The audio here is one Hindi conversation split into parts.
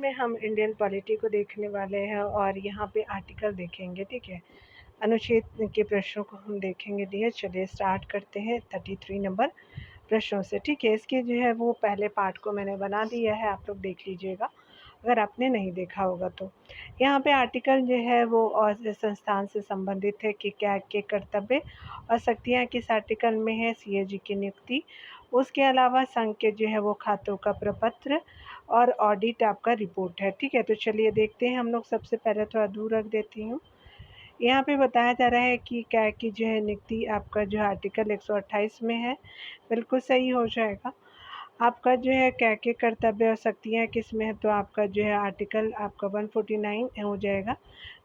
में हम इंडियन पॉलिटी को देखने वाले हैं और यहाँ पे आर्टिकल देखेंगे, ठीक है। अनुच्छेद के प्रश्नों को हम देखेंगे डियर। चलिए स्टार्ट करते हैं 33 नंबर प्रश्नों से, ठीक है। इसके जो है वो पहले पार्ट को मैंने बना दिया है, आप लोग देख लीजिएगा अगर आपने नहीं देखा होगा तो। यहाँ पे आर्टिकल जो है वो और संस्थान से संबंधित है कि क्या के कर्तव्य और शक्तियाँ किस आर्टिकल में है। सीएजी की नियुक्ति, उसके अलावा संघ के जो है वो खातों का प्रपत्र और ऑडिट आपका रिपोर्ट है, ठीक है। तो चलिए देखते हैं हम लोग। सबसे पहले थोड़ा दूर रख देती हूँ। यहाँ पे बताया जा रहा है कि क्या की जो है नियुक्ति आपका जो आर्टिकल 128 में है, बिल्कुल सही हो जाएगा। आपका जो है क्या के कर्तव्य और शक्तियाँ किस में है, तो आपका जो है आर्टिकल आपका 149 हो जाएगा,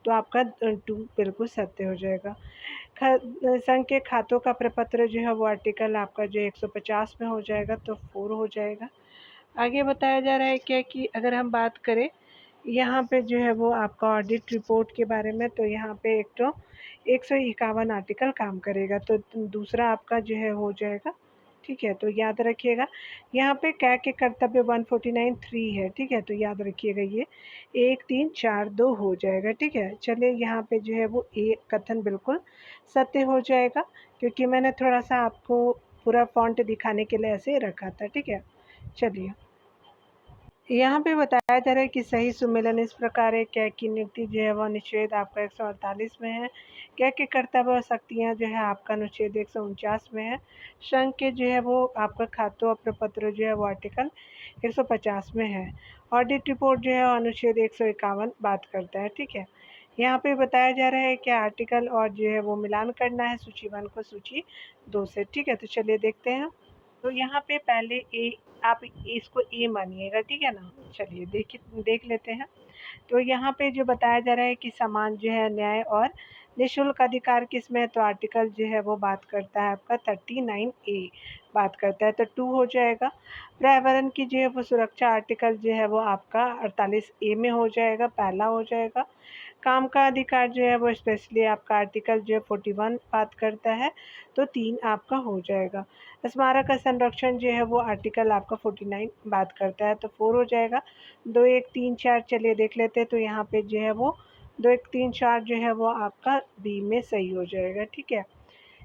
तो आपका 2 बिल्कुल सत्य हो जाएगा। संघ के खातों का प्रपत्र जो है वो आर्टिकल आपका जो 150 में हो जाएगा, तो 4 हो जाएगा। आगे बताया जा रहा है क्या कि अगर हम बात करें यहाँ पे जो है वो आपका ऑडिट रिपोर्ट के बारे में, तो यहाँ पे एक तो 151 आर्टिकल काम करेगा, तो दूसरा आपका जो है हो जाएगा, ठीक है। तो याद रखिएगा यहाँ पे क्या के कर्तव्य 149(3) है, ठीक है। तो याद रखिएगा ये 1 3 4 2 हो जाएगा, ठीक है। चलिए यहाँ पे जो है वो एक कथन बिल्कुल सत्य हो जाएगा, क्योंकि मैंने थोड़ा सा आपको पूरा फॉन्ट दिखाने के लिए ऐसे रखा था, ठीक है। चलिए यहाँ पे बताया जा रहा है कि सही सुमेलन इस प्रकार है। क्या की नियुक्ति जो है वह अनुच्छेद आपका 148 में है। क्या के कर्तव्य और शक्तियाँ जो है आपका अनुच्छेद 149 में है। संघ के जो है वो आपका खातों और प्रपत्र जो है वो आर्टिकल 150 में है। ऑडिट रिपोर्ट जो है अनुच्छेद 151 बात करता है, ठीक है। यहाँ पे बताया जा रहा है कि आर्टिकल और जो है वो मिलान करना है सूची 1 को सूची 2 से, ठीक है। तो चलिए देखते हैं। तो यहाँ पे पहले ए, आप इसको ए मानिएगा, ठीक है ना। चलिए देख लेते हैं। तो यहाँ पे जो बताया जा रहा है कि समान जो है न्याय और निःशुल्क अधिकार किस में है, तो आर्टिकल जो है वो बात करता है आपका 39A बात करता है, तो 2 हो जाएगा। पर्यावरण की जो है वो सुरक्षा आर्टिकल जो है वो आपका 48A में हो जाएगा, पहला हो जाएगा। काम का अधिकार जो है वो स्पेशली आपका आर्टिकल जो है 41 बात करता है, तो 3 आपका हो जाएगा। स्मारक का संरक्षण जो है वो आर्टिकल आपका 49 बात करता है, तो 4 हो जाएगा। 2 1 3 4 चलिए देख लेते हैं। तो यहाँ पे जो है वो 2 1 3 4 जो है वो आपका बी में सही हो जाएगा, ठीक है।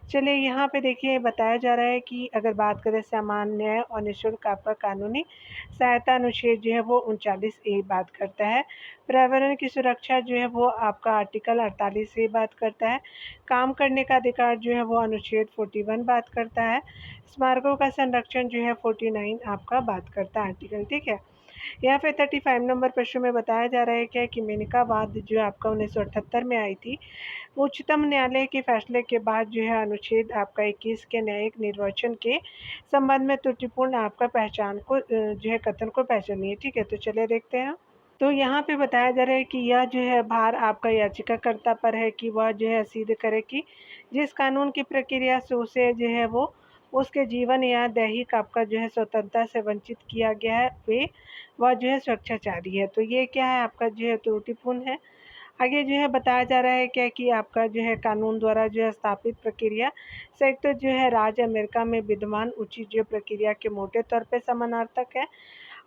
चलिए यहाँ पे देखिए बताया जा रहा है कि अगर बात करें सामान्य और निःशुल्क आपका कानूनी सहायता अनुच्छेद जो है वो 39A बात करता है। पर्यावरण की सुरक्षा जो है वो आपका आर्टिकल 48A बात करता है। काम करने का अधिकार जो है वो अनुच्छेद 41 बात करता है। स्मारकों का संरक्षण जो है 49 आपका बात करता है आर्टिकल, ठीक है। यहाँ पे 35 नंबर प्रश्न में बताया जा रहा है क्या कि मेनका वाद जो आपका 1978 में आई थी, उच्चतम न्यायालय के फैसले के बाद जो है अनुच्छेद आपका 21 के न्यायिक निर्वाचन के संबंध में त्रुटिपूर्ण आपका पहचान को जो है कथन को पहचानिए, ठीक है। तो चलिए देखते हैं। तो यहाँ पे बताया जा रहा है कि यह जो है भार आपका याचिकाकर्ता पर है कि वह जो है सिद्ध करे कि जिस कानून की प्रक्रिया से उसे जो है वो उसके जीवन या दैहिक आपका जो है स्वतंत्रता से वंचित किया गया है, वे वह जो है स्वेच्छाचारी है। तो ये क्या है आपका जो है त्रुटिपूर्ण है। आगे जो है बताया जा रहा है क्या कि आपका जो है कानून द्वारा जो है स्थापित प्रक्रिया संयुक्त जो है राज्य अमेरिका में विद्यमान उचित जो प्रक्रिया के मोटे तौर पे समानार्थक है।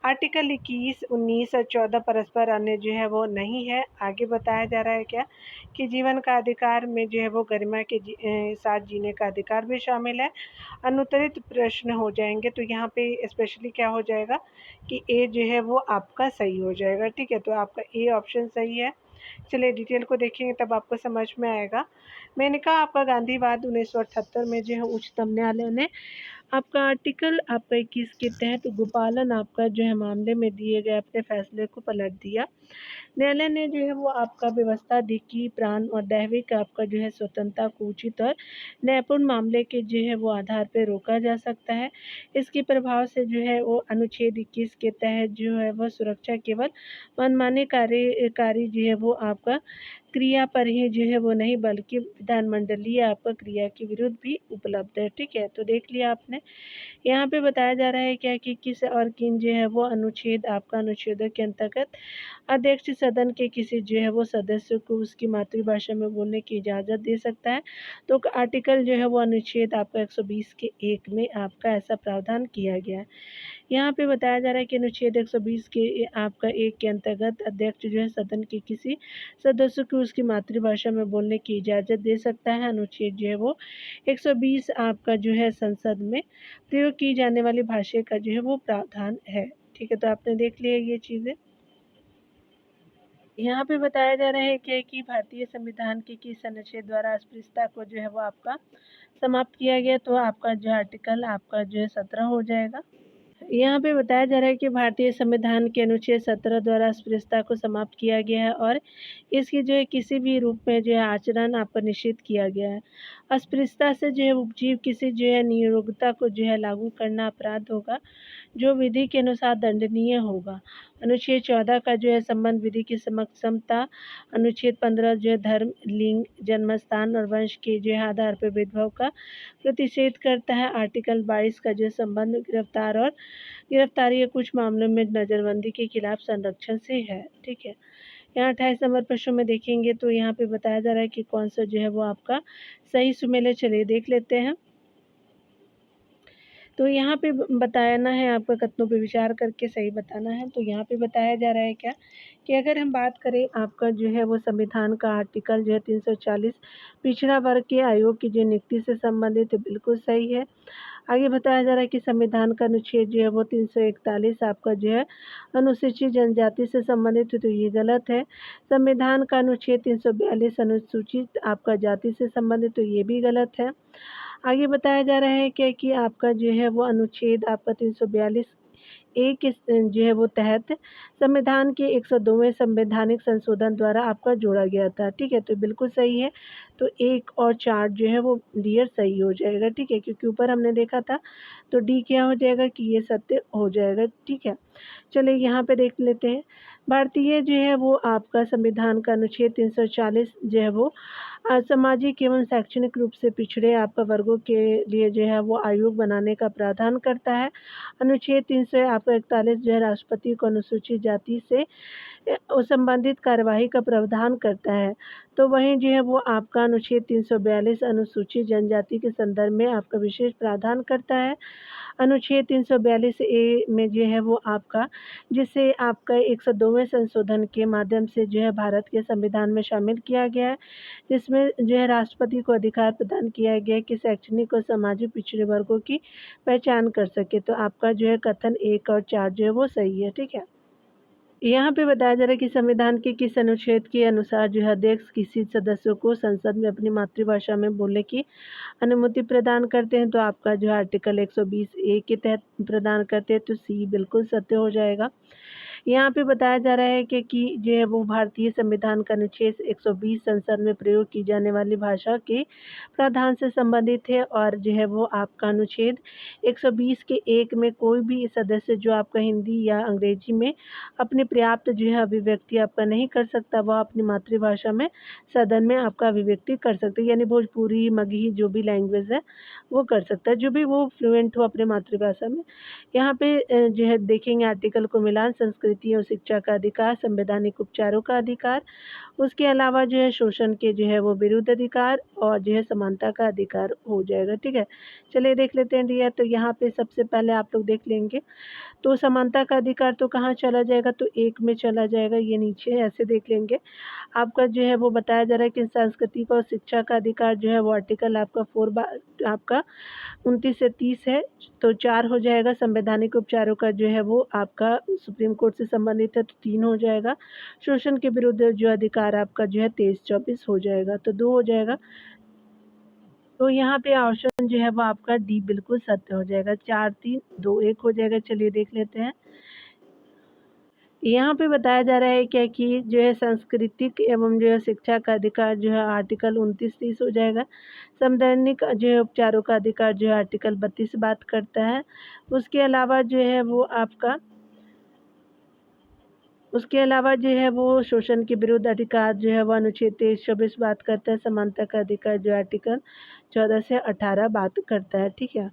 आर्टिकल 21 19 और 14 परस्पर अन्य जो है वो नहीं है। आगे बताया जा रहा है क्या कि जीवन का अधिकार में जो है वो गरिमा के साथ जीने का अधिकार भी शामिल है। अनुत्तरित प्रश्न हो जाएंगे, तो यहाँ पे स्पेशली क्या हो जाएगा कि ए जो है वो आपका सही हो जाएगा, ठीक है। तो आपका ए ऑप्शन सही है। चलिए डिटेल को देखेंगे तब आपको समझ में आएगा। मैंने कहा आपका गांधीवाद 1978 में जो है उच्चतम न्यायालय ने आपका आर्टिकल आपका 21 के तहत गोपालन आपका जो है मामले में दिए गए अपने फैसले को पलट दिया। न्यायालय ने जो है वो आपका व्यवस्था दी कि प्राण और दैविक आपका जो है स्वतंत्रता को उचित और न्यायपूर्ण मामले के जो है वो आधार पर रोका जा सकता है। इसके प्रभाव से जो है वो अनुच्छेद 21 के तहत जो है वह सुरक्षा केवल मनमाने कार्यकारी जो है वो आपका क्रिया पर ही जो है वो नहीं, बल्कि विधानमंडलीय आपका क्रिया के विरुद्ध भी उपलब्ध है, ठीक है। तो देख लिया आपने। यहाँ पे बताया जा रहा है क्या कि किस और किन जो है वो अनुच्छेद आपका अनुच्छेदों के अंतर्गत अध्यक्ष सदन के किसी जो है वो सदस्य को उसकी मातृभाषा में बोलने की इजाज़त दे सकता है। तो आर्टिकल जो है वो अनुच्छेद आपका 120 के 1 में आपका ऐसा प्रावधान किया गया है। यहाँ पे बताया जा रहा है कि अनुच्छेद 120 के आपका 1 के अंतर्गत अध्यक्ष जो है सदन के किसी सदस्य को उसकी मातृभाषा में बोलने की इजाज़त दे सकता है। अनुच्छेद जो है वो 120 आपका जो है संसद में प्रयोग की जाने वाली भाषा का जो है वो प्रावधान है। ठीक है, तो आपने देख लिया ये चीज़ें। यहाँ पे बताया जा रहा है कि भारतीय संविधान के किस अनुच्छेद द्वारा अस्पृश्यता को जो है वो आपका समाप्त किया गया, तो आपका जो आर्टिकल आपका जो है 17 हो जाएगा। यहाँ पे बताया जा रहा है कि भारतीय संविधान के अनुच्छेद 17 द्वारा अस्पृश्यता को समाप्त किया गया है और इसकी जो है किसी भी रूप में जो है आचरण आपका निषिद्ध किया गया है। अस्पृश्यता से जो है उपजीव किसी जो है नियोक्ता को जो है लागू करना अपराध होगा, जो विधि के अनुसार दंडनीय होगा। अनुच्छेद 14 का जो है संबंध विधि की समक्षमता, अनुच्छेद 15 जो है धर्म, लिंग, जन्मस्थान और वंश के जो है आधार पर भेदभाव का प्रतिषेध करता है। आर्टिकल 22 का जो है संबंध गिरफ्तारी या कुछ मामलों में नज़रबंदी के खिलाफ संरक्षण से है। ठीक है, यहाँ 28 नंबर प्रश्न में देखेंगे तो यहाँ पे बताया जा रहा है कि कौन सा जो है वो आपका सही सुमेल है। चलिए देख लेते हैं। तो यहाँ पे बताना है आपका कथनों पे विचार करके सही बताना है। तो यहाँ पे बताया जा रहा है क्या कि अगर हम बात करें आपका जो है वो संविधान का आर्टिकल जो है 340 पिछड़ा वर्ग के आयोग की जो नियुक्ति से संबंधित है, बिल्कुल सही है। आगे बताया जा रहा है कि संविधान का अनुच्छेद जो है वो 341 आपका जो है अनुसूचित जनजाति से संबंधित है, तो ये गलत है। संविधान का अनुच्छेद 342 अनुसूचित आपका जाति से संबंधित, तो ये भी गलत है। आगे बताया जा रहा है कि आपका जो है वो अनुच्छेद आपका 342 ए के जो है वो तहत संविधान के 102वें संवैधानिक संशोधन द्वारा आपका जोड़ा गया था। ठीक है, तो बिल्कुल सही है। तो 1 और 4 जो है वो डियर सही हो जाएगा। ठीक है, क्योंकि ऊपर हमने देखा था तो डी क्या हो जाएगा कि ये सत्य हो जाएगा। ठीक है, चलिए यहाँ पे देख लेते हैं। भारतीय जो है वो आपका संविधान का अनुच्छेद 340 जो है वो सामाजिक एवं शैक्षणिक रूप से पिछड़े आपका वर्गों के लिए जो है वो आयोग बनाने का प्रावधान करता है। अनुच्छेद 341 जो है राष्ट्रपति को अनुसूचित जाति से संबंधित कार्यवाही का प्रावधान करता है। तो वहीं जो है वो आपका अनुच्छेद 342 अनुसूचित जनजाति के संदर्भ में आपका विशेष प्रावधान करता है। अनुच्छेद 342 ए में जो है वो आपका जिसे आपका 102वें संशोधन के माध्यम से जो है भारत के संविधान में शामिल किया गया है, जिसमें जो है राष्ट्रपति को अधिकार प्रदान किया गया है कि शैक्षणिक और सामाजिक पिछड़े वर्गों की पहचान कर सके। तो आपका जो है कथन 1 और 4 जो है वो सही है। ठीक है, यहाँ पे बताया जा रहा है कि संविधान के किस अनुच्छेद के अनुसार जो है अध्यक्ष किसी सदस्य को संसद में अपनी मातृभाषा में बोलने की अनुमति प्रदान करते हैं, तो आपका जो है आर्टिकल 120 ए के तहत प्रदान करते हैं, तो सी बिल्कुल सत्य हो जाएगा। यहाँ पे बताया जा रहा है कि जो है वो भारतीय संविधान का अनुच्छेद 120 संसद में प्रयोग की जाने वाली भाषा के प्रावधान से संबंधित है और जो है वो आपका अनुच्छेद 120 के 1 में कोई भी सदस्य जो आपका हिंदी या अंग्रेजी में अपनी पर्याप्त जो है अभिव्यक्ति आपका नहीं कर सकता, वह अपनी मातृभाषा में सदन में आपका अभिव्यक्ति कर सकते हैं, यानी भोजपुरी, मगही जो भी लैंग्वेज है वो कर सकता है, जो भी वो फ्लुएंट हो अपने मातृभाषा में। यहाँ पे जो है देखेंगे आर्टिकल को मिलान, संस्कृति और शिक्षा का अधिकार, संवैधानिक उपचारों का अधिकार, उसके अलावा जो है शोषण के जो है वो विरुद्ध अधिकार और जो है समानता का अधिकार हो जाएगा। ठीक है, चलिए देख लेते हैं डियर। तो यहाँ पे सबसे पहले आप लोग देख लेंगे तो समानता का अधिकार तो कहाँ चला जाएगा, तो 1 में चला जाएगा, ये नीचे ऐसे देख लेंगे। आपका जो है वो बताया जा रहा है कि सांस्कृतिक और शिक्षा का अधिकार जो है वो आर्टिकल आपका 4 आपका 29 से 30 है, तो 4 हो जाएगा। संवैधानिक उपचारों का जो है वो आपका सुप्रीम कोर्ट से संबंधित है, तो 3 हो जाएगा। शोषण के विरुद्ध जो अधिकार आपका जो है 23-24 हो जाएगा, तो 2 हो जाएगा। तो यहाँ पे ऑप्शन जो है वो आपका डी बिल्कुल सत्य हो जाएगा। 4, 3, 2, 1 हो जाएगा। चलिए देख लेते हैं। यहाँ पे बताया जा रहा है क्या कि जो है सांस्कृतिक एवं जो है शिक्षा का अधिकार जो है आर्टिकल 29-30 हो जाएगा। संवैधानिक जो है उपचारों का अधिकार जो है आर्टिकल 32 बात करता है। उसके अलावा जो है वो आपका जो है वो शोषण के विरुद्ध अधिकार जो है वो अनुच्छेद 23-24 बात करता है। समानता का अधिकार जो आर्टिकल 14 से 18 बात करता है। ठीक है,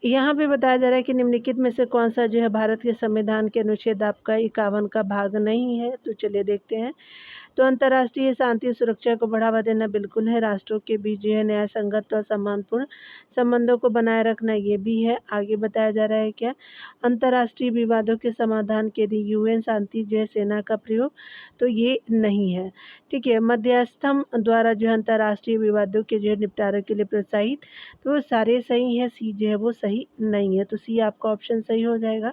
यहाँ पे बताया जा रहा है कि निम्नलिखित में से कौन सा जो है भारत के संविधान के अनुच्छेद आपका 51 का भाग नहीं है, तो चलिए देखते हैं। तो अंतर्राष्ट्रीय शांति सुरक्षा को बढ़ावा देना बिल्कुल है। राष्ट्रों के बीच जो है न्याय संगत और सम्मानपूर्ण संबंधों को बनाए रखना ये भी है। आगे बताया जा रहा है क्या, अंतर्राष्ट्रीय विवादों के समाधान के लिए यूएन शांति जो है सेना का प्रयोग तो ये नहीं है। ठीक है, मध्यस्थम द्वारा जो है अंतर्राष्ट्रीय विवादों के जो है निपटारे के लिए प्रोत्साहित, तो वो सारे सही है, सी जो है वो सही नहीं है, तो सी आपका ऑप्शन सही हो जाएगा।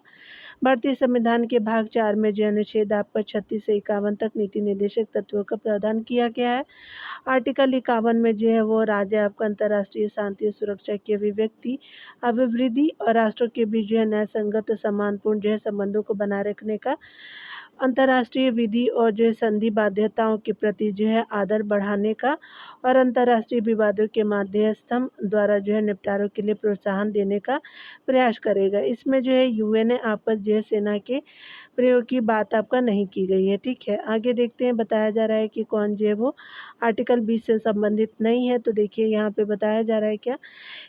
भारतीय संविधान के भाग 4 में जो अनुच्छेद आपका 36 से 51 तक नीति निर्देशक तत्वों का प्रावधान किया गया है। आर्टिकल 51 में जो है वो राज्य आपका अंतर्राष्ट्रीय शांति और सुरक्षा की अभिव्यक्ति, अभिवृद्धि और राष्ट्रों के बीच जो है न्याय संगत और सम्मानपूर्ण जो है संबंधों को बनाए रखने का, अंतर्राष्ट्रीय विधि और जो है संधि बाध्यताओं के प्रति जो है आदर बढ़ाने का और अंतर्राष्ट्रीय विवादों के मध्यस्थम द्वारा जो है निपटारों के लिए प्रोत्साहन देने का प्रयास करेगा। इसमें जो है यूएन आपस जो है सेना के प्रयोग की बात आपका नहीं की गई है। ठीक है, आगे देखते हैं, बताया जा रहा है कि कौन जो है वो आर्टिकल 20 से संबंधित नहीं है। तो देखिए यहाँ पे बताया जा रहा है क्या,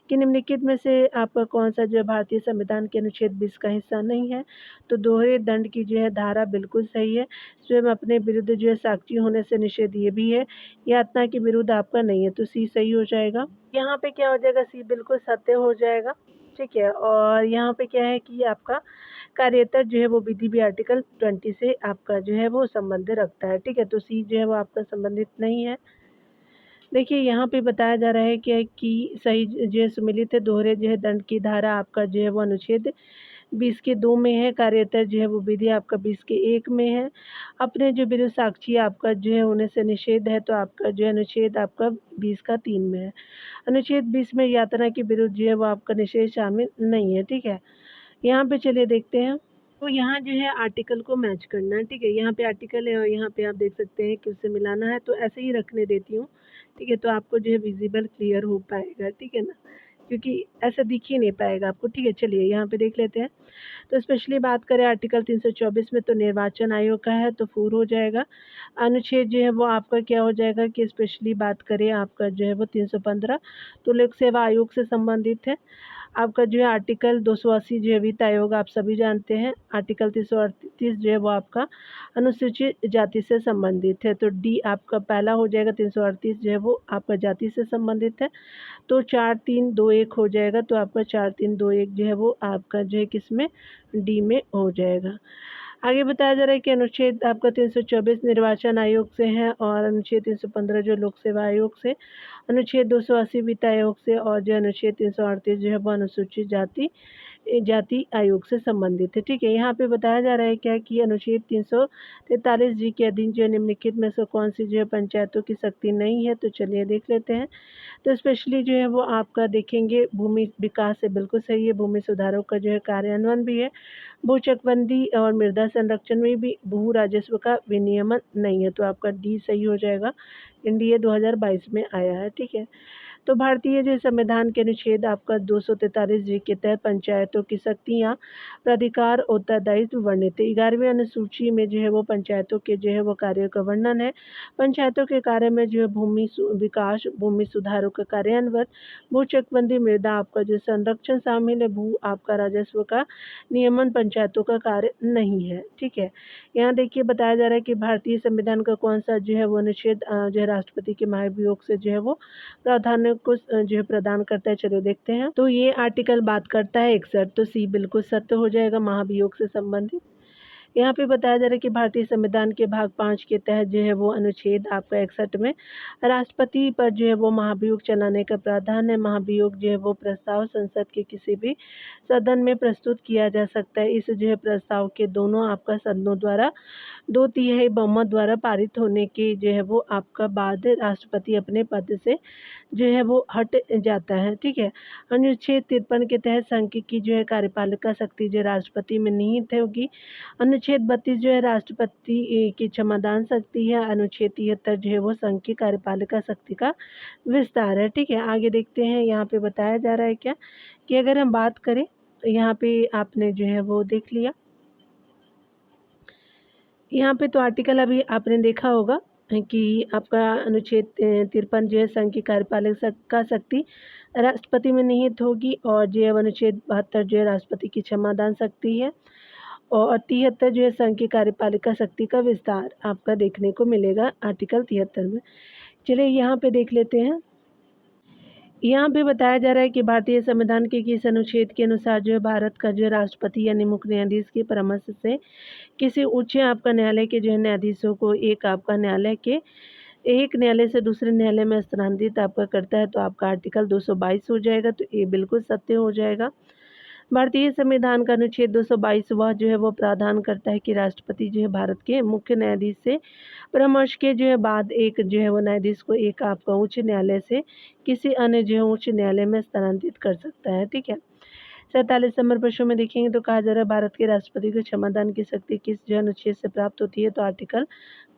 कि निम्नलिखित में से आपका कौन सा जो है भारतीय संविधान के अनुच्छेद 20 का हिस्सा नहीं है। तो दोहरे दंड की जो है धारा बिल्कुल सही है। स्वयं अपने विरुद्ध जो है साक्षी होने से निषेध ये भी है। यातना के विरुद्ध आपका नहीं है, तो सी सही हो जाएगा। यहाँ पे क्या हो जाएगा, सी बिल्कुल सत्य हो जाएगा। ठीक है, और यहाँ पे क्या है कि आपका कार्यतर जो है वो विधि भी आर्टिकल 20 से आपका जो है वो संबंध रखता है। ठीक है, तो सी जो है वो आपका संबंधित नहीं है। देखिए यहाँ पे बताया जा रहा है कि सही जो है सुमिलित है, दोहरे जो है दंड की धारा आपका जो है वो अनुच्छेद 20 के 2 में है। कार्यतर जो है वो विधि आपका 20 के 1 में है। अपने जो विरुद्ध साक्षी आपका जो है होने से निषेध है, तो आपका जो है अनुच्छेद आपका 20 का 3 में है। अनुच्छेद 20 में यातना के विरुद्ध जो है वो आपका निषेध शामिल नहीं है। ठीक है, यहाँ पे चलिए देखते हैं। तो यहाँ जो है आर्टिकल को मैच करना है। ठीक है, यहाँ पे आर्टिकल है और यहाँ पे आप देख सकते हैं कि उससे मिलाना है, तो ऐसे ही रखने देती हूँ। ठीक है, तो आपको जो है विजिबल क्लियर हो पाएगा। ठीक है ना, क्योंकि ऐसा दिख ही नहीं पाएगा आपको। ठीक है, चलिए यहाँ पे देख लेते हैं। तो स्पेशली बात करें आर्टिकल 324 में, तो निर्वाचन आयोग का है, तो फूर हो जाएगा। अनुच्छेद जो है वो आपका क्या हो जाएगा, कि स्पेशली बात करें आपका जो है वो 315, तो लोक सेवा आयोग से संबंधित है। आपका जो है आर्टिकल 280 जो है वित्त आयोग आप सभी जानते हैं। आर्टिकल 338 जो है वो आपका अनुसूचित जाति से संबंधित है, तो डी आपका पहला हो जाएगा। 338 जो है वो आपका जाति से संबंधित है, तो 4321 हो जाएगा। तो आपका 4321 जो है वो आपका जो है किस में, डी में हो जाएगा। आगे बताया जा रहा है कि अनुच्छेद आपका 324 निर्वाचन आयोग से है, और अनुच्छेद 315 जो लोक सेवा आयोग से, अनुच्छेद 280 वित्त आयोग से, और जो अनुच्छेद 338 जो है वो अनुसूचित जाति आयोग से संबंधित है। ठीक है, यहाँ पे बताया जा रहा है क्या, कि अनुच्छेद 343 जी के अधीन जो निम्नलिखित में से कौन सी जो है पंचायतों की शक्ति नहीं है। तो चलिए देख लेते हैं। तो स्पेशली जो है वो आपका देखेंगे भूमि विकास से बिल्कुल सही है। भूमि सुधारों का जो है कार्यान्वयन भी है। भू चकबंदी और मृदा संरक्षण में भी भू राजस्व का विनियमन नहीं है, तो आपका डी सही हो जाएगा। इंडिया 2022 में आया है। ठीक है, तो भारतीय जो संविधान के अनुच्छेद आपका 243 जी के तहत पंचायतों की शक्तियाँ, प्राधिकार, उत्तरदायित्व वर्णित है। 11वीं अनुसूची में जो है वो पंचायतों के जो है वो कार्यों का वर्णन है। पंचायतों के कार्य में जो है भूमि विकास, भूमि सुधारों का कार्यान्वयन, भू चकबंदी, मृदा आपका जो संरक्षण शामिल है। भू आपका राजस्व का नियमन पंचायतों का कार्य नहीं है। ठीक है, यहाँ देखिए बताया जा रहा है कि भारतीय संविधान का कौन सा जो है वो अनुच्छेद जो है राष्ट्रपति के महाभियोग से जो है वो प्रावधान को जो है प्रदान करता है। चलो देखते हैं। तो ये आर्टिकल बात करता है 61, तो सी बिल्कुल सत्य हो जाएगा, महाभियोग से संबंधित। यहाँ पे बताया जा रहा है कि भारतीय संविधान के भाग 5 के तहत जो है वो अनुच्छेद आपका 61 में राष्ट्रपति पर जो है वो महाभियोग चलाने का प्रावधान है। महाभियोग जो है वो प्रस्ताव संसद के किसी भी सदन में प्रस्तुत किया जा सकता है। इस जो है प्रस्ताव के दोनों आपका सदनों द्वारा 2/3 बहुमत द्वारा पारित होने के जो है वो आपका बाद राष्ट्रपति अपने पद से जो है वो हट जाता है। ठीक है, अनुच्छेद 53 के तहत संघ की जो है कार्यपालिका शक्ति जो राष्ट्रपति में निहित होगी। अनुच्छेद 32 जो है राष्ट्रपति की क्षमादान शक्ति है। अनुच्छेद 73 जो है वो संघ की कार्यपालिका शक्ति का विस्तार है। ठीक है, आगे देखते हैं। यहाँ पे बताया जा रहा है क्या, कि अगर हम बात करें, यहाँ पे आपने जो है वो देख लिया। यहाँ पे तो आर्टिकल अभी आपने देखा होगा कि आपका अनुच्छेद 53 जो है संघ की कार्यपालिका शक्ति राष्ट्रपति में निहित होगी, और जो है अनुच्छेद 72 जो है राष्ट्रपति की क्षमादान शक्ति है। और 73 जो है संघ की कार्यपालिका शक्ति का विस्तार आपका देखने को मिलेगा आर्टिकल 73 में। चलिए यहाँ पे देख लेते हैं। यहाँ पे बताया जा रहा है कि भारतीय संविधान के किस अनुच्छेद के अनुसार जो है भारत का जो है राष्ट्रपति यानी मुख्य न्यायाधीश के परामर्श से किसी उच्च आपका न्यायालय के जो है न्यायाधीशों को एक आपका न्यायालय के एक न्यायालय से दूसरे न्यायालय में स्थानांतरित आपका करता है। तो आपका आर्टिकल 222 हो जाएगा। तो ये बिल्कुल सत्य हो जाएगा। भारतीय संविधान का अनुच्छेद 222 वह जो है वो प्रावधान करता है कि राष्ट्रपति जो है भारत के मुख्य न्यायाधीश से परामर्श के जो है बाद एक जो है वो न्यायाधीश को एक आपका उच्च न्यायालय से किसी अन्य जो है उच्च न्यायालय में स्थानांतरित कर सकता है। ठीक है। 47 नंबर प्रश्न में देखेंगे तो कहा जा रहा है भारत के राष्ट्रपति को क्षमादान की शक्ति किस जो अनुच्छेद से प्राप्त होती है। तो आर्टिकल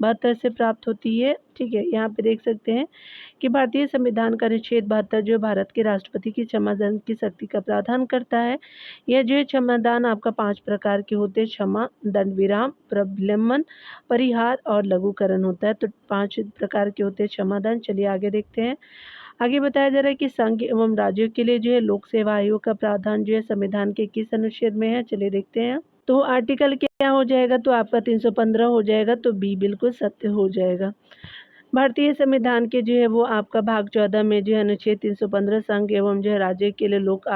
72 से प्राप्त होती है। ठीक है। यहाँ पे देख सकते हैं कि भारतीय संविधान का अनुच्छेद 72 जो भारत के राष्ट्रपति की क्षमादान की शक्ति का प्रावधान करता है। यह जो है क्षमादान आपका 5 प्रकार के होते हैं। क्षमा, दंड विराम, प्रबलम्बन, परिहार और लघुकरण होता है। तो 5 प्रकार के होते हैं क्षमादान। चलिए आगे देखते हैं। आगे बताया जा रहा है कि संघ एवं राज्यों के लिए जो है लोक सेवा आयोग का प्रावधान जो है संविधान के किस अनुच्छेद में है। चलिए देखते हैं। तो आर्टिकल क्या हो जाएगा। तो आपका 315 हो जाएगा। तो बी बिल्कुल सत्य हो जाएगा। भारतीय संविधान के जो है वो आपका भाग 14 में जो है अनुच्छेद 315 संघ एवं जो है राज्य के लिए लोक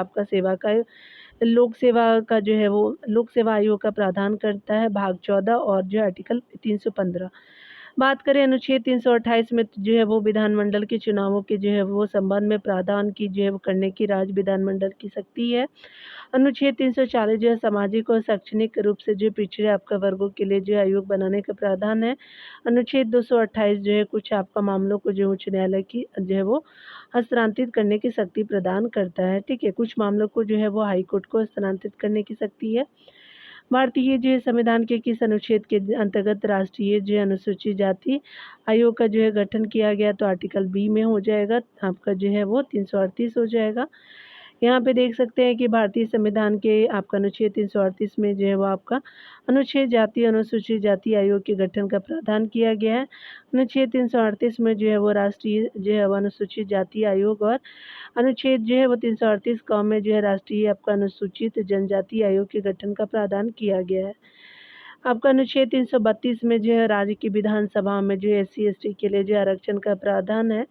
सेवा का जो है वो लोक सेवा आयोग का प्रावधान करता है। भाग 14 और जो आर्टिकल 315। बात करें अनुच्छेद 328 में जो है वो विधानमंडल के चुनावों के जो है वो संबंध में प्रावधान की जो है वो करने की राज्य विधानमंडल की शक्ति है। अनुच्छेद 340 जो है सामाजिक और शैक्षणिक रूप से जो पिछड़े आपका वर्गों के लिए जो आयोग बनाने का प्रावधान है। अनुच्छेद 228 जो है कुछ आपका मामलों को जो उच्च न्यायालय की जो है वो हस्तांतरित करने की शक्ति प्रदान करता है। ठीक है। कुछ मामलों को जो है वो हाईकोर्ट को हस्तांतरित करने की शक्ति है। भारतीय जो है संविधान के किस अनुच्छेद के अंतर्गत राष्ट्रीय जो है अनुसूचित जाति आयोग का जो है गठन किया गया। तो आर्टिकल बी में हो जाएगा। आपका जो है वो 338 हो जाएगा। यहाँ पे देख सकते हैं कि भारतीय संविधान के आपका अनुच्छेद 338 में जो है वो आपका अनुच्छेद जाति अनुसूचित जाति आयोग के गठन का प्रावधान किया गया है। अनुच्छेद 338 में जो है वो राष्ट्रीय जो है वो अनुसूचित जाति आयोग और अनुच्छेद जो है वो 338 क में जो है राष्ट्रीय आपका अनुसूचित जनजाति आयोग के गठन का प्रावधान किया गया है। आपका अनुच्छेद 332 में जो है राज्य की विधानसभा में जो है SC/ST के लिए जो आरक्षण का प्रावधान है।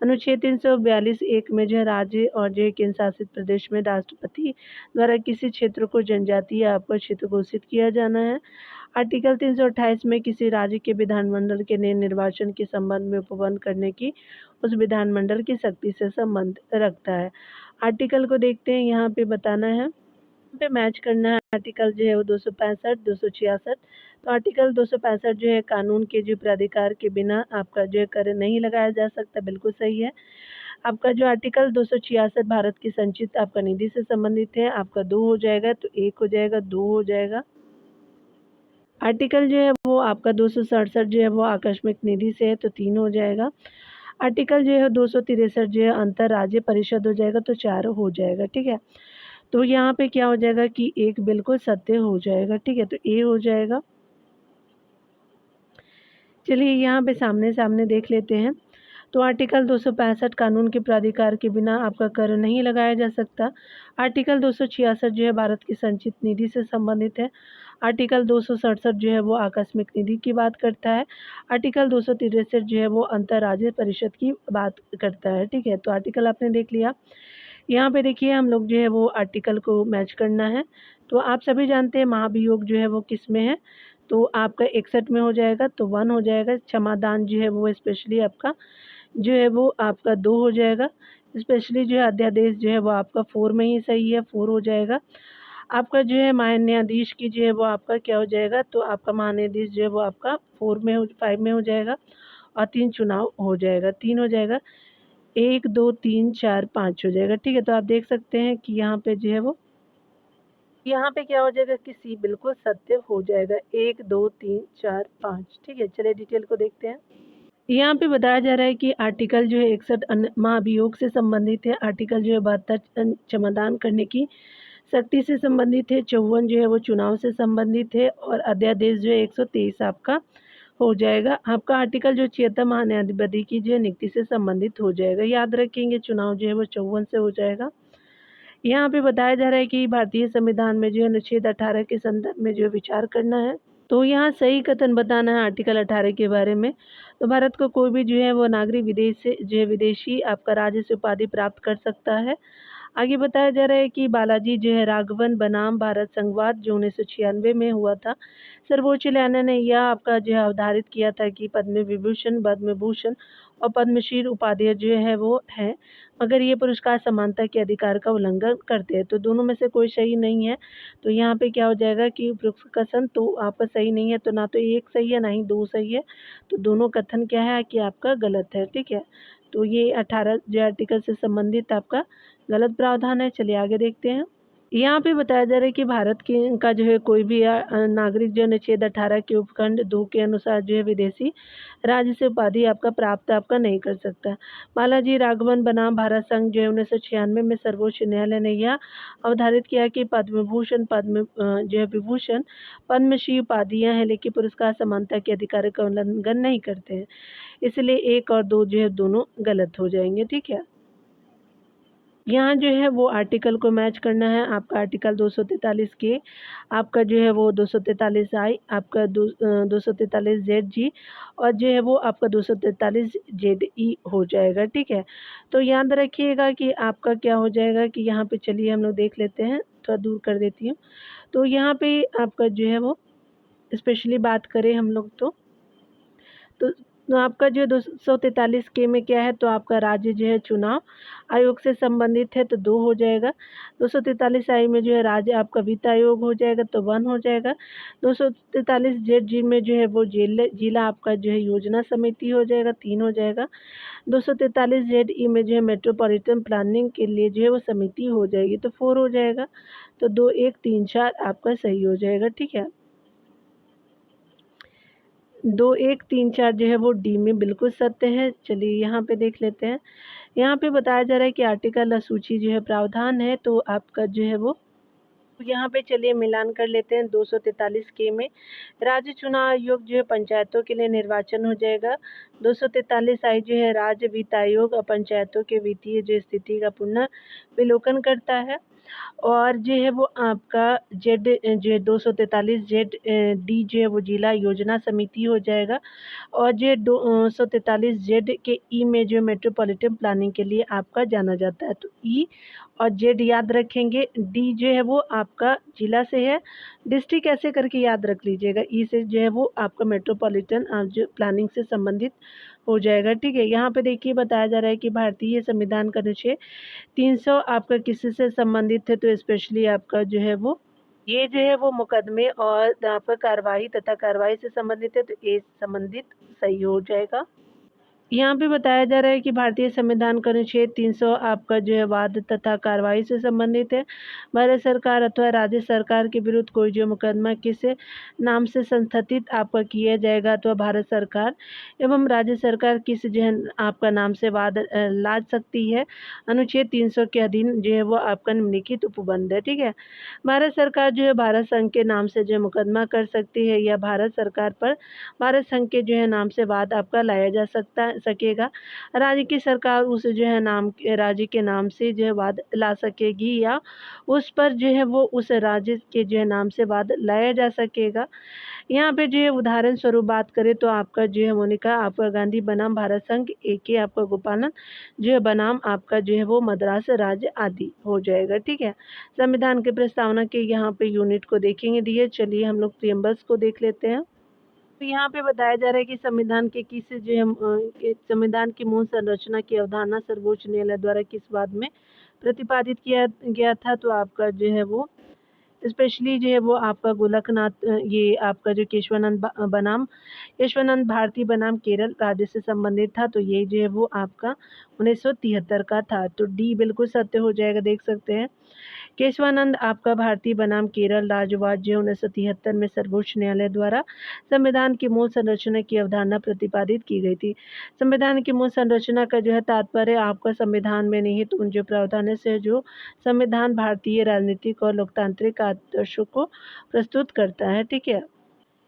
अनुच्छेद 342 1 में जो है राज्य और जो है केंद्र शासित प्रदेश में राष्ट्रपति द्वारा किसी क्षेत्र को जनजातीय आपका क्षेत्र घोषित किया जाना है। आर्टिकल 328 में किसी राज्य के विधानमंडल के नए निर्वाचन के संबंध में उपबंध करने की उस विधानमंडल की शक्ति से संबंध रखता है। आर्टिकल को देखते हैं। यहाँ पे बताना है, पे मैच करना है। आर्टिकल जो है वो 265 266। तो आर्टिकल 265 जो है कानून के जो प्राधिकार के बिना आपका जो है कर नहीं लगाया जा सकता। बिल्कुल सही है। आपका जो आर्टिकल 266 भारत की संचित आपका निधि से संबंधित है। आपका 2 हो जाएगा। तो 1 हो जाएगा, 2 हो जाएगा। आर्टिकल जो है वो आपका 267 जो है वो आकस्मिक निधि से है। तो 3 हो जाएगा। आर्टिकल जो है 263 जो है अंतर राज्य परिषद हो जाएगा। तो 4 हो जाएगा। ठीक है। तो यहाँ पे क्या हो जाएगा कि 1 बिल्कुल सत्य हो जाएगा। ठीक है। तो ए हो जाएगा। चलिए यहाँ पे सामने सामने देख लेते हैं। तो आर्टिकल 265 कानून के प्राधिकार के बिना आपका कर नहीं लगाया जा सकता। आर्टिकल 266 जो है भारत की संचित निधि से संबंधित है। आर्टिकल 267 जो है वो आकस्मिक निधि की बात करता है। आर्टिकल 263 जो है वो अंतर्राज्यीय परिषद की बात करता है। ठीक है। तो आर्टिकल आपने देख लिया। यहाँ पे देखिए हम लोग जो है वो आर्टिकल को मैच करना है। तो आप सभी जानते हैं महाभियोग जो है वो किस में है। तो आपका 61 में हो जाएगा। तो 1 हो जाएगा। क्षमादान जो है वो स्पेशली आपका जो है वो आपका 2 हो जाएगा। स्पेशली जो है अध्यादेश जो है वो आपका 4 में ही सही है। 4 हो जाएगा। आपका जो है महान्यायाधीश की जो है वो आपका क्या हो जाएगा। तो आपका महान्यायाधीश जो है वो आपका 5 में हो जाएगा। और 3 चुनाव हो जाएगा। 3 हो जाएगा। 1 2 3 4 5 हो जाएगा। ठीक है। तो आप देख सकते हैं कि यहाँ पे जो है वो यहाँ पे क्या हो जाएगा कि सी बिल्कुल सत्य हो जाएगा। 1 2 3 4 5। ठीक है। चलिए डिटेल को देखते हैं। यहाँ पे बताया जा रहा है कि आर्टिकल जो है 61 महाभियोग से संबंधित है। आर्टिकल जो है 72 क्षमादान करने की शक्ति से संबंधित है। 54 जो है वो चुनाव से संबंधित है। और अध्यादेश जो है 123 आपका हो जाएगा। आपका आर्टिकल जो 76 महान्यायाधिपति की जो है नियुक्ति से संबंधित हो जाएगा। याद रखेंगे चुनाव जो है वो 54 से हो जाएगा। यहाँ पे बताया जा रहा है कि भारतीय संविधान में जो है अनुच्छेद 18 के संदर्भ में जो विचार करना है। तो यहाँ सही कथन बताना है आर्टिकल 18 के बारे में। तो भारत को कोई भी जो है वो नागरिक विदेश से जो है विदेशी आपका राज्य से उपाधि प्राप्त कर सकता है। आगे बताया जा रहा है कि बालाजी जो है राघवन बनाम भारत संघवाद जो 1996 में हुआ था, सर्वोच्च न्यायालय ने यह आपका जो है अवधारित किया था कि पद्म विभूषण, पद्म भूषण और पद्मश्री उपाधियाँ जो है वो हैं, मगर ये पुरस्कार समानता के अधिकार का उल्लंघन करते हैं। तो दोनों में से कोई सही नहीं है। तो यहाँ पे क्या हो जाएगा कि उपरोक्त कथन तो आपका सही नहीं है, तो ना तो एक सही है ना ही दो सही है। तो दोनों कथन क्या है कि आपका गलत है, ठीक है। तो ये 18 जो आर्टिकल से संबंधित आपका गलत प्रावधान है। चलिए आगे देखते हैं। यहाँ पे बताया जा रहा है कि भारत के का जो है कोई भी नागरिक जो अनुच्छेद 18 के उपखंड 2 के अनुसार जो है विदेशी राज्य से उपाधि आपका प्राप्त आपका नहीं कर सकता। बालाजी राघवन बनाम भारत संघ जो है 1996 में सर्वोच्च न्यायालय ने यह अवधारित किया कि पद्म भूषण जो है विभूषण पद्मश्री उपाधियां हैं, लेकिन पुरस्कार समानता के अधिकार का उल्लंघन नहीं करते हैं। इसलिए 1 और 2 जो है दोनों गलत हो जाएंगे, ठीक है। यहाँ जो है वो आर्टिकल को मैच करना है। आपका आर्टिकल 243 के आपका जो है वो 243 आई, आपका 243 जेड जी और जो है वो आपका 243 जेड ई हो जाएगा, ठीक है। तो याद रखिएगा कि आपका क्या हो जाएगा कि यहाँ पे चलिए हम लोग देख लेते हैं, थोड़ा दूर कर देती हूँ। तो यहाँ पे आपका जो है वो स्पेशली बात करें हम लोग तो आपका जो 243 के में क्या है, तो आपका राज्य जो है चुनाव आयोग से संबंधित है तो 2 हो जाएगा। 243 आई में जो है राज्य आपका वित्त आयोग हो जाएगा तो 1 हो जाएगा। 243 जेड जी में जो है वो जिला आपका जो है योजना समिति हो जाएगा, 3 हो जाएगा। 243 जेड ई में जो है मेट्रोपॉलिटन प्लानिंग के लिए जो है वो समिति हो जाएगी तो 4 हो जाएगा। तो 2 1 3 4 आपका सही हो जाएगा, ठीक है। 2 1 3 4 जो है वो डी में बिल्कुल सत्य है। चलिए यहाँ पे देख लेते हैं। यहाँ पे बताया जा रहा है कि आर्टिकल सूची जो है प्रावधान है तो आपका जो है वो यहाँ पे चलिए मिलान कर लेते हैं। 243 के में राज्य चुनाव आयोग जो है पंचायतों के लिए निर्वाचन हो जाएगा। 243 आई जो है राज्य वित्त आयोग और पंचायतों के वित्तीय जो स्थिति का पुनर्विलोकन करता है। और जो है वो आपका जेड जो 243 जेड डी जो है वो जिला योजना समिति हो जाएगा। और जो 243 जेड के ई में जो मेट्रोपॉलिटन प्लानिंग के लिए आपका जाना जाता है। तो ई और जेड याद रखेंगे। डी जो है वो आपका जिला से है, डिस्ट्रिक्ट ऐसे करके याद रख लीजिएगा। ई से जो है वो आपका मेट्रोपॉलिटन जो प्लानिंग से संबंधित हो जाएगा, ठीक है। यहाँ पे देखिए बताया जा रहा है कि भारतीय संविधान का अनुच्छेद 300 आपका किसी से संबंधित है तो स्पेशली आपका जो है वो ये जो है वो मुकदमे और आपका कार्रवाई तथा कार्रवाई से संबंधित है तो ये संबंधित सही हो जाएगा। यहाँ पे बताया जा रहा है कि भारतीय संविधान का अनुच्छेद 300 आपका जो है वाद तथा कार्रवाई से संबंधित है। भारत सरकार अथवा राज्य सरकार के विरुद्ध कोई जो मुकदमा किस नाम से संस्थापित आपका किया जाएगा अथवा भारत सरकार एवं राज्य सरकार किस जो है आपका नाम से वाद ला सकती है। अनुच्छेद 300 के अधीन जो है वो आपका निम्नलिखित उपबंध है, ठीक है। भारत सरकार जो है भारत संघ के नाम से जो मुकदमा कर सकती है या भारत सरकार पर भारत संघ के जो है नाम से वाद आपका लाया जा सकेगा। राज्य की सरकार उस जो है राज्य के नाम से जो है वाद ला सकेगी या उस पर जो है वो उस राज्य के जो है नाम से वाद लाया जा सकेगा। यहाँ पे जो है उदाहरण स्वरूप बात करें तो आपका जो है मोनिका आपका गांधी बनाम भारत संघ, AK आपका गोपालन जो है बनाम आपका जो है वो मद्रास राज्य आदि हो जाएगा, ठीक है। संविधान के प्रस्तावना के यहाँ पे यूनिट को देखेंगे दिए। चलिए हम लोग प्रियम्बल्स को देख लेते हैं। तो यहाँ पे बताया जा रहा है कि संविधान के किस जो है संविधान की मूल संरचना की अवधारणा सर्वोच्च न्यायालय द्वारा किस बाद में प्रतिपादित किया गया था। तो आपका जो है वो स्पेशली जो है वो आपका गोलकनाथ ये आपका जो केशवानंद भारती बनाम केरल राज्य से संबंधित था। तो ये जो है वो आपका 1973 का था। तो डी बिल्कुल सत्य हो जाएगा, देख सकते हैं। केशवानंद आपका भारतीय बनाम केरल राज्य 1973 में सर्वोच्च न्यायालय द्वारा संविधान की मूल संरचना की अवधारणा प्रतिपादित की गई थी। संविधान की मूल संरचना का जो है तात्पर्य आपका संविधान में निहित उन जो प्रावधानों से जो संविधान भारतीय राजनीतिक और लोकतांत्रिक आदर्शों को प्रस्तुत करता है, ठीक है।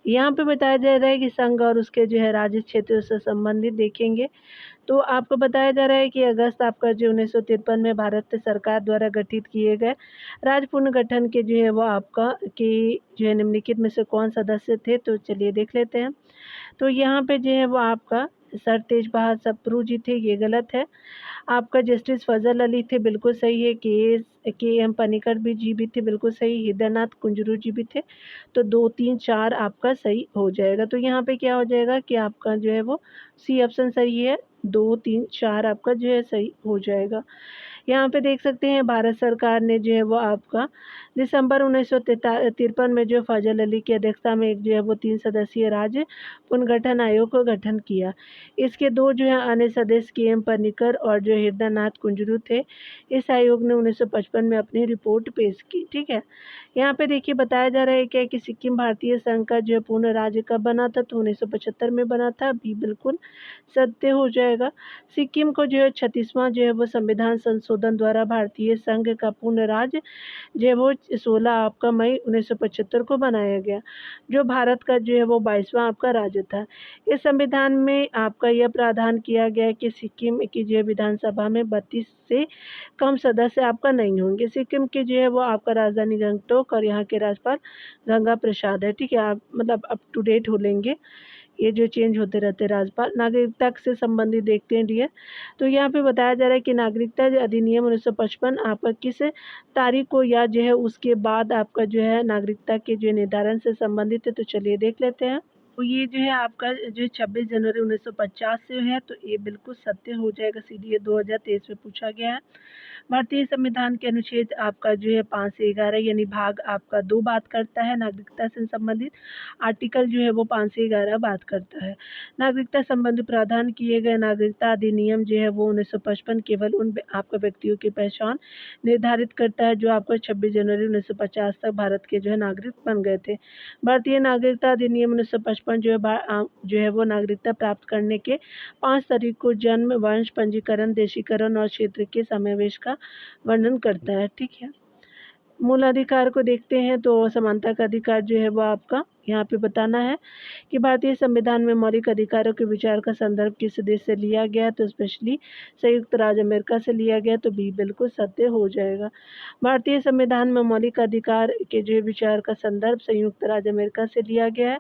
यहाँ पे बताया जा रहा है कि संघ और उसके जो है राज्य क्षेत्रों से संबंधित देखेंगे, तो आपको बताया जा रहा है कि अगस्त आपका जो 1953 में भारत सरकार द्वारा गठित किए गए राज्य पुनर्गठन के जो है वो आपका कि जो है निम्नलिखित में से कौन सदस्य थे, तो चलिए देख लेते हैं। तो यहाँ पे जो है वो आपका सर तेज बहादुर सप्रू जी थे, ये गलत है। आपका जस्टिस फजल अली थे, बिल्कुल सही है। के एम पनिकर भी जी भी थे, बिल्कुल सही। हृदयनाथ कुंजरू जी भी थे। तो 2, 3, 4 आपका सही हो जाएगा। तो यहाँ पे क्या हो जाएगा कि आपका जो है वो सी ऑप्शन सही है। 2, 3, 4 आपका जो है सही हो जाएगा। यहाँ पे देख सकते हैं भारत सरकार ने जो है वो आपका दिसंबर 1953 में जो फजल अली की अध्यक्षता में एक जो है वो 3 सदस्यीय राज्य पुनर्गठन आयोग का गठन किया। इसके 2 जो है अन्य सदस्य के एम पनिकर और जो हृदयनाथ कुंजरू थे। इस आयोग ने 1955 में अपनी रिपोर्ट पेश की। ठीक है, यहाँ पे देखिए बताया जा रहा है क्या कि सिक्किम भारतीय संघ का जो है पूर्ण राज्य कब बना था, तो 1975 में बना था। बी बिल्कुल सत्य हो जाएगा। सिक्किम को जो है 36वां जो है वो संविधान संशोधन द्वारा भारतीय संघ का पूर्ण राज्य जो है वो 16 आपका मई 1975 को बनाया गया, जो भारत का जो है वो 22वां आपका राज्य था। इस संविधान में आपका यह प्रावधान किया गया कि सिक्किम की जो है विधानसभा में 32 से कम सदस्य आपका नहीं होंगे। सिक्किम की जो है वो आपका राजधानी गंगटोक और यहाँ के राज्यपाल गंगा प्रसाद है। ठीक है, आप मतलब अप टू डेट हो लेंगे, ये जो चेंज होते रहते हैं राज्यपाल। नागरिकता से संबंधित देखते हैं डियर। तो यहाँ पे बताया जा रहा है कि नागरिकता अधिनियम 1955 आपका किस तारीख को या जो है उसके बाद आपका जो है नागरिकता के जो निर्धारण से संबंधित है, तो चलिए देख लेते हैं। तो ये जो है आपका जो 26 जनवरी 1950 से है, तो ये बिल्कुल सत्य हो जाएगा। सीधे 2023 में पूछा गया है। भारतीय संविधान के अनुच्छेद आपका जो है 5 से 11 यानी भाग आपका 2 बात करता है नागरिकता से संबंधित। आर्टिकल जो है वो 5 से 11 बात करता है। नागरिकता संबंधी प्रावधान किए गए नागरिकता अधिनियम जो है वो 1955 केवल उन आपका व्यक्तियों की पहचान निर्धारित करता है जो आपको 26 जनवरी 1950 तक भारत के जो है नागरिक बन गए थे। भारतीय नागरिकता अधिनियम 1955 जो है वो नागरिकता प्राप्त करने के 5 तारीख को जन्म, वंश, पंजीकरण, देशीकरण और क्षेत्र के समावेश का वर्णन करता है। ठीक है, मूल अधिकार को देखते हैं तो समानता का अधिकार जो है वो आपका यहाँ पे बताना है कि भारतीय संविधान में मौलिक अधिकारों के विचार का संदर्भ किस देश से लिया गया, तो स्पेशली संयुक्त राज्य अमेरिका से लिया गया, तो बी बिल्कुल सत्य हो जाएगा। भारतीय संविधान में मौलिक अधिकार के जो विचार का संदर्भ संयुक्त राज्य अमेरिका से लिया गया है।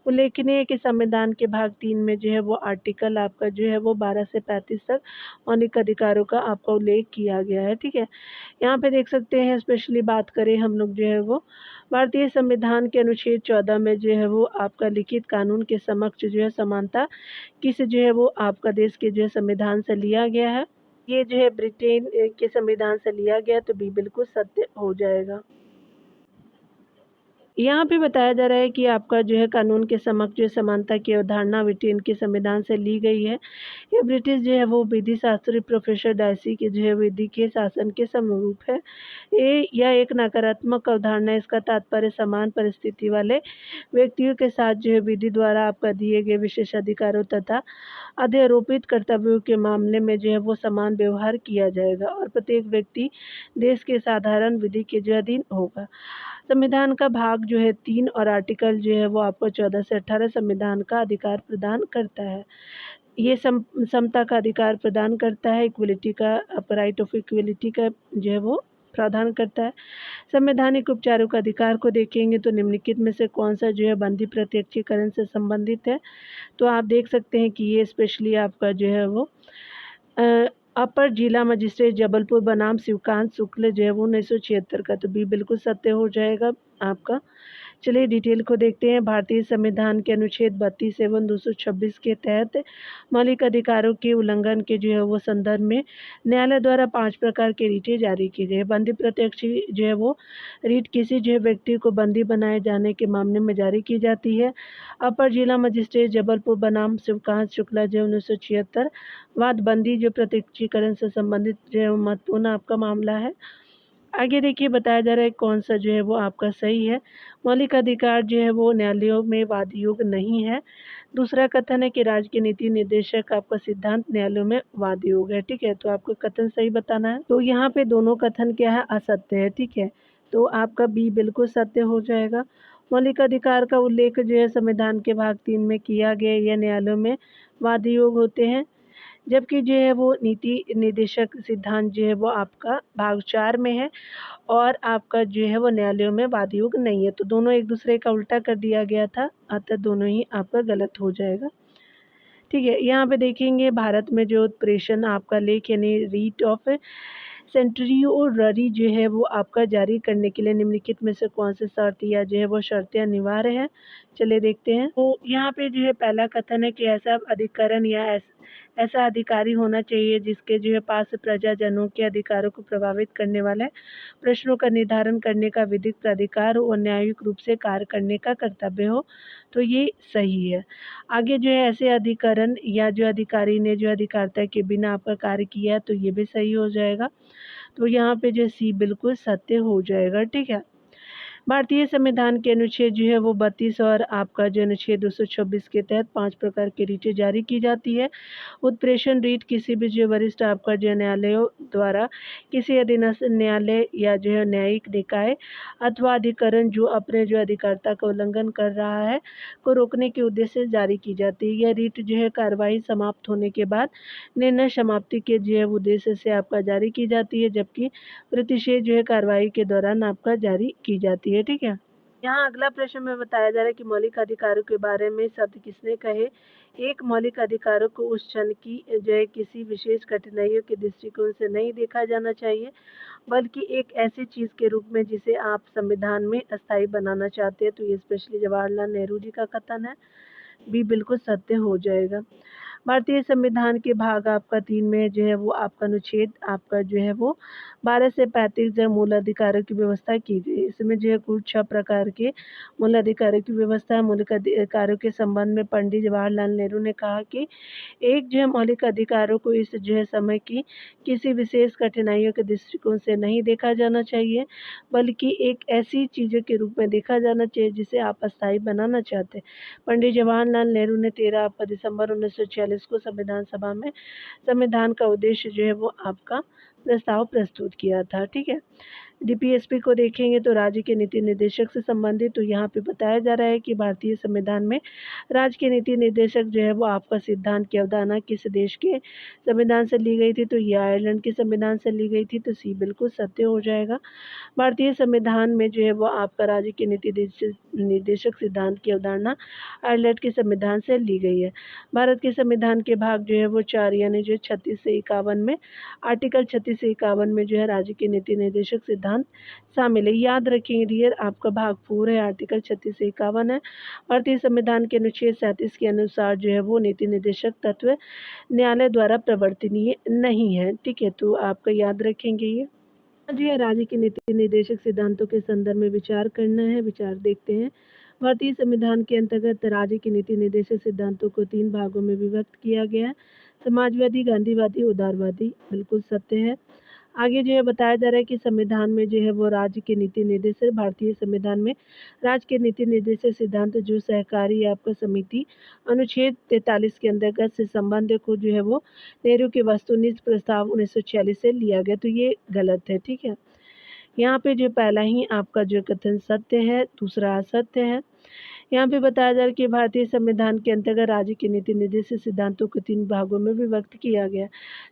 उल्लेखनीय है कि संविधान के भाग 3 में जो है वो आर्टिकल आपका जो है वो 12 से 35 तक मौलिक अधिकारों का आपका उल्लेख किया गया है। ठीक है, यहाँ पे देख सकते हैं स्पेशली बात करें हम लोग जो है वो भारतीय संविधान के अनुच्छेद 14 में जो है वो आपका लिखित कानून के समक्ष जो है समानता किस जो है वो आपका देश के जो है संविधान से लिया गया है। ये जो है ब्रिटेन के संविधान से लिया गया, तो बी बिल्कुल सत्य हो जाएगा। यहाँ पे बताया जा रहा है कि आपका जो है कानून के समक्ष जो समानता की अवधारणा ब्रिटेन के संविधान से ली गई है। ये ब्रिटिश जो है वो विधि शास्त्री प्रोफेसर डायसी के जो है विधि के शासन के समरूप है। यह एक नकारात्मक अवधारणा है। इसका तात्पर्य समान परिस्थिति वाले व्यक्तियों के साथ जो है विधि द्वारा आपका दिए गए विशेष अधिकारों तथा अध्यारोपित कर्तव्यों के मामले में जो है वो समान व्यवहार किया जाएगा और प्रत्येक व्यक्ति देश के साधारण विधि के जो अधीन होगा। संविधान का भाग जो है 3 और आर्टिकल जो है वो आपको 14 से 18 संविधान का अधिकार प्रदान करता है। ये समता का अधिकार प्रदान करता है, इक्वलिटी का राइट ऑफ इक्वलिटी का जो है वो प्रावधान करता है। संवैधानिक उपचारों का अधिकार को देखेंगे तो निम्नलिखित में से कौन सा जो है बंदी प्रत्यक्षीकरण से संबंधित है, तो आप देख सकते हैं कि ये स्पेशली आपका जो है वो अपर जिला मजिस्ट्रेट जबलपुर बनाम शिवकांत शुक्ल जो है वो 1976 का, तो बी बिल्कुल सत्य हो जाएगा आपका। चलिए डिटेल को देखते हैं। भारतीय संविधान के अनुच्छेद 32 एवं 226 के तहत मौलिक अधिकारों के उल्लंघन के जो है वो संदर्भ में न्यायालय द्वारा 5 प्रकार के रीटें जारी की गई। बंदी प्रत्यक्ष जो है वो रीट किसी जो है व्यक्ति को बंदी बनाए जाने के मामले में जारी की जाती है। अपर जिला मजिस्ट्रेट जबलपुर बनाम शिवकांत शुक्ला जो 1976 वाद बंदी जो प्रत्यक्षीकरण से संबंधित जो है महत्वपूर्ण आपका मामला है। आगे देखिए बताया जा रहा है कौन सा जो है वो आपका सही है। मौलिक अधिकार जो है वो न्यायालयों में वाद योग्य नहीं है। दूसरा कथन है कि राज्य के नीति निर्देशक आपका सिद्धांत न्यायालयों में वाद योग्य है। ठीक है, तो आपको कथन सही बताना है। तो यहाँ पे दोनों कथन क्या है, असत्य है। ठीक है, तो आपका बी बिल्कुल सत्य हो जाएगा। मौलिक अधिकार का उल्लेख जो है संविधान के भाग 3 में किया गया, यह न्यायालयों में वाद योग होते हैं। जबकि जो है वो नीति निर्देशक सिद्धांत जो है वो आपका भाग 4 में है और आपका जो है वो न्यायालयों में वाद योग नहीं है। तो दोनों एक दूसरे का उल्टा कर दिया गया था, अतः दोनों ही आपका गलत हो जाएगा। ठीक है, यहाँ पे देखेंगे भारत में जो प्रेषण आपका लेख यानी रीट ऑफ सेंट्रियोररी जो है वो आपका जारी करने के लिए निम्नलिखित में से कौन सी शर्त या जो है वो शर्तें अनिवार्य हैं। चलिए देखते हैं। तो यहाँ पे जो है पहला कथन है कि ऐसा अधिकरण या ऐसा अधिकारी होना चाहिए जिसके जो है पास प्रजाजनों के अधिकारों को प्रभावित करने वाले प्रश्नों का निर्धारण करने का विधिक प्राधिकार और न्यायिक रूप से कार्य करने का कर्तव्य हो। तो ये सही है। आगे जो है ऐसे अधिकरण या जो अधिकारी ने जो अधिकारिता के बिना आपका कार्य किया तो ये भी सही हो जाएगा। तो यहाँ पे जो सी बिल्कुल सत्य हो जाएगा। ठीक है, भारतीय संविधान के अनुच्छेद जो है वो 32 और आपका जो अनुच्छेद 226 के तहत 5 प्रकार की रीटें जारी की जाती है। उत्प्रेषण रीट किसी भी जो वरिष्ठ आपका जो न्यायालयों द्वारा किसी अधीनस्थ न्यायालय या जो है न्यायिक निकाय अथवा अधिकरण जो अपने जो अधिकारिता का उल्लंघन कर रहा है को रोकने के उद्देश्य से जारी की जाती है। यह रीट जो है कार्यवाही समाप्त होने के बाद निर्णय समाप्ति के जो है उद्देश्य से आपका जारी की जाती है, जबकि प्रतिषेध जो है कार्रवाई के दौरान आपका जारी की जाती है। ठीक है, यहाँ अगला प्रश्न में बताया जा रहा है कि मौलिक अधिकारों के बारे में शब्द किसने कहे। एक, मौलिक अधिकारों को उस क्षण की जो है किसी विशेष कठिनाइयों के दृष्टिकोण से नहीं देखा जाना चाहिए, बल्कि एक ऐसी चीज़ के रूप में जिसे आप संविधान में अस्थायी बनाना चाहते हैं। तो ये स्पेशली जवाहरलाल नेहरू जी का कथन है, भी बिल्कुल सत्य हो जाएगा। भारतीय संविधान के भाग आपका 3 में जो है वो आपका अनुच्छेद आपका जो है वो 12 से 35 जो मूल अधिकारों की व्यवस्था की गई। इसमें जो है कुल 6 प्रकार के मूल अधिकारों की व्यवस्था है। मौलिक अधिकारों के संबंध में पंडित जवाहरलाल नेहरू ने कहा कि एक जो है मौलिक अधिकारों को इस जो है समय की किसी विशेष कठिनाइयों के दृष्टिकोण से नहीं देखा जाना चाहिए, बल्कि एक ऐसी चीज़ों के रूप में देखा जाना चाहिए जिसे आप अस्थायी बनाना चाहते हैं। पंडित जवाहरलाल नेहरू ने 13 दिसंबर 1946 को संविधान सभा में संविधान का उद्देश्य जो है वो आपका प्रस्ताव प्रस्तुत किया था। ठीक है, डीपीएसपी को देखेंगे तो राज्य के नीति निर्देशक से संबंधित। तो यहाँ पे बताया जा रहा है कि भारतीय संविधान में राज्य के नीति निर्देशक जो है वो आपका सिद्धांत की अवधारणा किस देश के संविधान से ली गई थी। तो ये आयरलैंड के संविधान से ली गई थी। तो सी बिल्कुल सत्य हो जाएगा। भारतीय संविधान में जो है वो आपका राज्य के नीति निर्देशक सिद्धांत की अवधारणा आयरलैंड के संविधान से ली गई है। भारत के संविधान के भाग जो है वो 4 यानी जो 36 से 51 में आर्टिकल 36 से 51 में जो है राज्य के नीति निर्देशक सिद्धांत शामिल है। याद रखेंगे डियर, आपका भाग 4 है, आर्टिकल 36 से 51 है। भारतीय संविधान के अनुच्छेद 37 के अनुसार जो है वो नीति निर्देशक तत्व न्यायालय द्वारा प्रवर्तनीय नहीं है। ठीक है, तो आपका याद रखेंगे ये। जी हाँ, राज्य के नीति निर्देशक सिद्धांतों के संदर्भ में विचार करना है। विचार देखते हैं। भारतीय संविधान के अंतर्गत राज्य के नीति निर्देशक सिद्धांतों को 3 भागों में विभक्त किया गया है। समाजवादी, गांधीवादी, उदारवादी। बिल्कुल सत्य है। आगे जो है बताया जा रहा है कि संविधान में जो है वो राज्य के नीति निर्देशक भारतीय संविधान में राज्य के नीति निर्देशक सिद्धांत जो सहकारी आपका समिति अनुच्छेद 43 के अंतर्गत से संबंध को जो है वो नेहरू के वस्तुनिष्ठ प्रस्ताव 1946 से लिया गया। तो ये गलत है। ठीक है, यहाँ पे जो पहला ही आपका जो कथन सत्य है, दूसरा असत्य है। यहाँ पे बताया जा रहा है कि भारतीय संविधान के अंतर्गत राज्य के नीति निर्देशक सिद्धांतों को 3 भागों में विभक्त किया गया,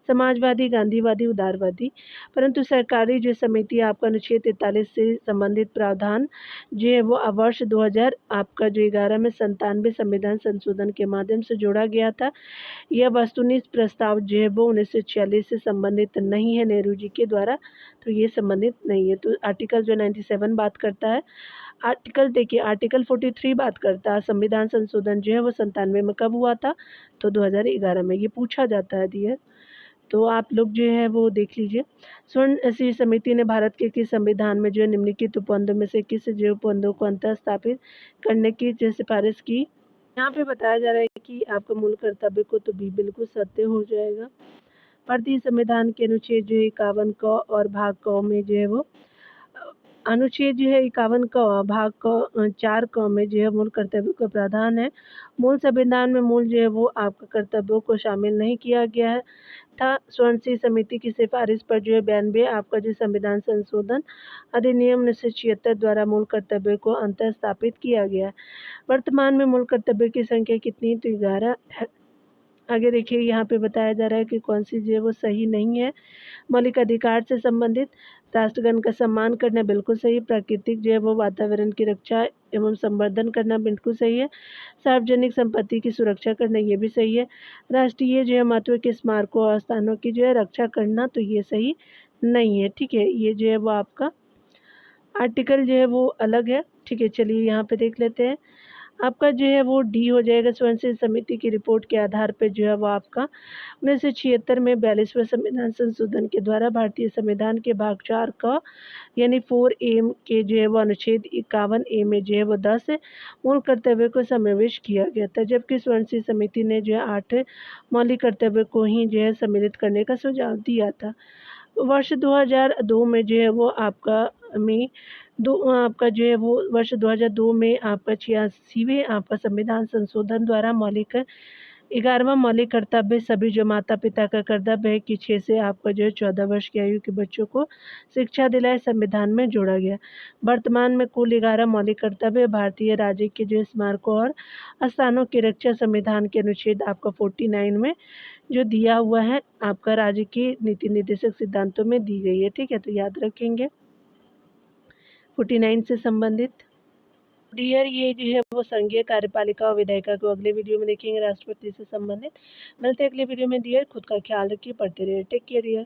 समाजवादी, गांधीवादी, उदारवादी। परंतु सरकारी जो समिति आपका अनुच्छेद 43 से संबंधित प्रावधान जो है वो वर्ष 2000 आपका जो 11 में 97 संविधान संशोधन के माध्यम से जोड़ा गया था। यह वस्तुनिष्ठ प्रस्ताव जो है वो 1946 से संबंधित नहीं है नेहरू जी के द्वारा। तो ये संबंधित नहीं है। तो आर्टिकल जो 97 बात करता है, आर्टिकल देखिए आर्टिकल 43 बात करता है संविधान संशोधन जो है वो 97 में कब हुआ था। तो 2011 में ये पूछा जाता है डियर। तो आप लोग जो है वो देख लीजिए। स्वर्ण सिंह समिति ने भारत के किस संविधान में जो है निम्नलिखित उपबंधों में से किस जो उपबंधों को अंतर स्थापित करने की जो सिफारिश की। यहाँ पे बताया जा रहा है कि आपका मूल कर्तव्य को। तो भी बिल्कुल सत्य हो जाएगा। भारतीय संविधान के अनुच्छेद जो 51 क और भाग क में जो है वो अनुच्छेद जो है 51 का भाग क 4 क में जो है मूल कर्तव्यों का प्रावधान है। मूल संविधान में मूल जो है वो आपका कर्तव्यों को शामिल नहीं किया गया है था। स्वर्ण समिति की सिफारिश पर जो है 92 आपका जो संविधान संशोधन अधिनियम 1976 द्वारा मूल कर्तव्यों को अंतः स्थापित किया गया है। वर्तमान में मूल कर्तव्य की संख्या कितनी? तो 11 है। आगे देखिए यहाँ पे बताया जा रहा है कि कौन सी जो है वो सही नहीं है। मौलिक अधिकार से संबंधित राष्ट्रगान का सम्मान करना बिल्कुल सही है। प्राकृतिक जो है वो वातावरण की रक्षा एवं संवर्धन करना बिल्कुल सही है। सार्वजनिक संपत्ति की सुरक्षा करना ये भी सही है। राष्ट्रीय जो है महत्व के स्मारकों और स्थानों की जो है रक्षा करना तो ये सही नहीं है। ठीक है, ये जो है वो आपका आर्टिकल जो है वो अलग है। ठीक है, चलिए यहाँ पे देख लेते हैं। आपका जो है वो डी हो जाएगा। स्वयं समिति की रिपोर्ट के आधार पे जो है वो आपका 1976 में 42वें संविधान संशोधन के द्वारा भारतीय संविधान के भाग 4 का यानी 4A के जो है वो अनुच्छेद 51A में जो है वो 10 मूल कर्तव्य को समावेश किया गया था, जबकि स्वर्ण समिति ने जो है 8 मौलिक कर्तव्य को ही जो है सम्मिलित करने का सुझाव दिया था। वर्ष 2002 में जो है वो आपका जो है वो वर्ष 2002 में आपका 86वें आपका संविधान संशोधन द्वारा 11वां मौलिक कर्तव्य सभी जो माता पिता का कर्तव्य है कि 6 से आपका जो है 14 वर्ष की आयु के बच्चों को शिक्षा दिलाए संविधान में जोड़ा गया। वर्तमान में कुल 11 मौलिक कर्तव्य भारतीय राज्य के जो स्मारकों और स्थानों की रक्षा संविधान के अनुच्छेद आपका 49 में जो दिया हुआ है आपका राज्य के नीति निर्देशक सिद्धांतों में दी गई है। ठीक है, तो याद रखेंगे 49 से संबंधित। डियर ये जो है वो संघीय कार्यपालिका और विधायिका को अगले वीडियो में देखेंगे राष्ट्रपति से संबंधित। मिलते हैं अगले वीडियो में। डियर खुद का ख्याल रखिए, पढ़ते रहिए। Take care dear.